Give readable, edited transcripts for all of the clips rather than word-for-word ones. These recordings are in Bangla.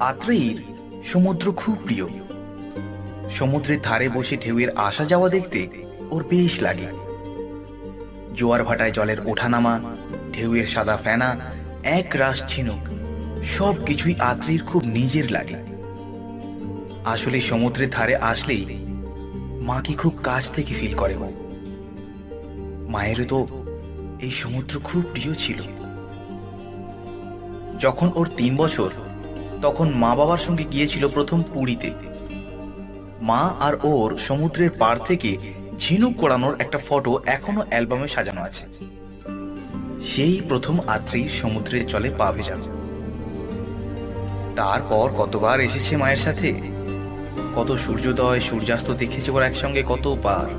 আত্রেয়ীর সমুদ্র খুব প্রিয়। সমুদ্রের ধারে বসে ঢেউয়ের আসা যাওয়া দেখতে ওর বেশ লাগে। জোয়ার ভাটায় জলের ওঠানামা, ঢেউয়ের সাদা ফেনা, এক রাশ ঝিনুক, সব কিছুই আত্রেয়ীর খুব নিজের লাগে। আসলে সমুদ্রের ধারে আসলেই মাকে খুব কাছ থেকে ফিল করে ও। মায়েরও তো এই সমুদ্র খুব প্রিয় ছিল। যখন ওর 3 বছর, তখন মা বাবার সঙ্গে গিয়েছিল প্রথম পুরীতে। মা আর ওর সমুদ্রের পাড় থেকে ঝিনুক কোড়ানোর একটা ফটো এখনো অ্যালবামে সাজানো আছে। সেই প্রথম আত্রেয়ীর সমুদ্রের জলে পা ভেজানো। তারপর কতবার এসেছে মায়ের সাথে, কত সূর্যোদয় সূর্যাস্ত দেখেছে ওরা একসঙ্গে কতবার।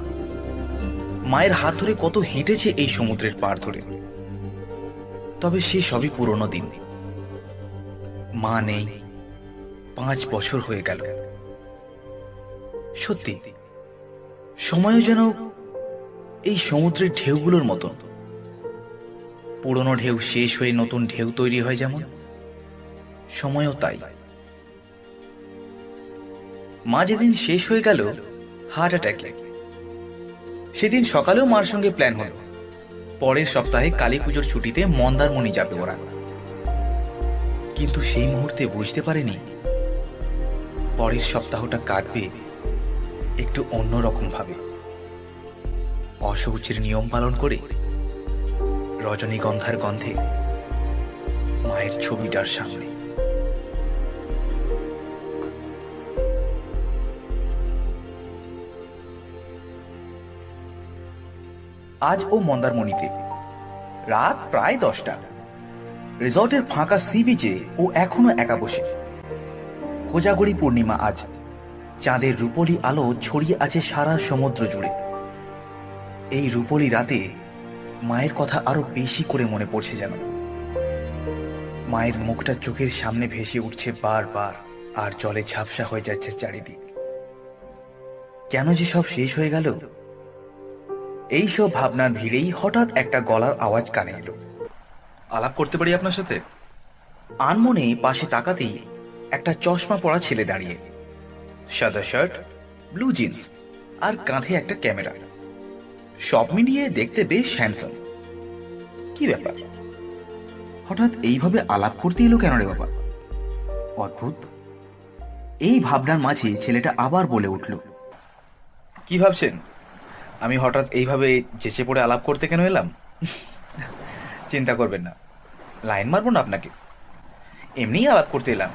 মায়ের হাত ধরে কত হেঁটেছে এই সমুদ্রের পাড় ধরে। তবে সে সবই পুরনো দিন। মা নেই, 5 বছর হয়ে গেল। সত্যি সময়ও যেন এই সমুদ্রের ঢেউগুলোর মতো। পুরনো ঢেউ শেষ হয়ে নতুন ঢেউ তৈরি হয় যেমন, সময়ও তাই। মা যেদিন শেষ হয়ে গেল হার্ট অ্যাটাকে, সেদিন সকালেও মার সঙ্গে প্ল্যান হলো পরের সপ্তাহে কালী পুজোর ছুটিতে মন্দারমণি যাবে ওরা। কিন্তু সেই মুহূর্তে বুঝতে পারেনি পরের সপ্তাহটা কাটবে একটু অন্যরকম ভাবে। অশৌচের নিয়ম পালন করে, রজনীগন্ধার গন্ধে মায়ের ছবিটার সামনে। আজ ও মন্দারমণিতে। রাত প্রায় 10টা। রিসর্টের ফাঁকা সি বিচে ও এখনো একা বসে। কোজাগরী পূর্ণিমা আজ। চাঁদের রূপলি আলো ছড়িয়ে আছে সারা সমুদ্র জুড়ে। এই রূপলি রাতে মায়ের কথা আরো বেশি করে মনে পড়ছে যেন। মায়ের মুখটা চোখের সামনে ভেসে উঠছে বারবার, আর জলে ঝাপসা হয়ে যাচ্ছে চারিদিক। কেন যে সব শেষ হয়ে গেল, এই সব ভাবনার ভিড়েই হঠাৎ একটা গলার আওয়াজ কানে এলো। আলাপ করতে পারি আপনার সাথে? আনমনে পাশে তাকাতেই একটা চশমা পরা ছেলে দাঁড়িয়ে। সাদা শার্ট, ব্লু জিন্স, আর কাঁধে একটা ক্যামেরা। সব মিলিয়ে দেখতে বেশ হ্যান্ডসাম। কি ব্যাপার, হঠাৎ এইভাবে আলাপ করতে এলো কেন রে বাবা? অদ্ভুত। এই ভাবনার মাঝে ছেলেটা আবার বলে উঠল, কি ভাবছেন আমি হঠাৎ এইভাবে চেঁচে পড়ে আলাপ করতে কেন এলাম? চিন্তা করবেন না, লাইন মারবো না আপনাকে, এমনিই আলাপ করতে এলাম।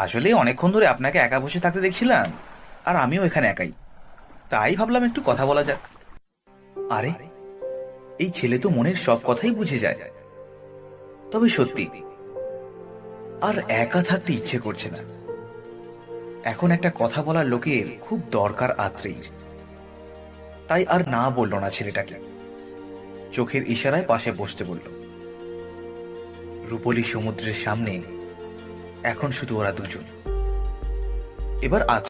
আসলে অনেকক্ষণ ধরে আপনাকে একা বসে থাকতে দেখছিলাম, আর আমিও এখানে একাই, তাই ভাবলাম একটু কথা বলা যাক। আরে, এই ছেলে তো মনের সব কথাই বুঝে যায়। তবে সত্যি আর একা থাকতে ইচ্ছে করছে না। এখন একটা কথা বলার লোকের খুব দরকার আত্রেয়ীর। তাই আর না বলল না ছেলেটাকে। চোখের ইশারায় পাশে বসতে বলল। রূপলী সমুদ্রের সামনে এখন শুধু ওরা দুজন। এবার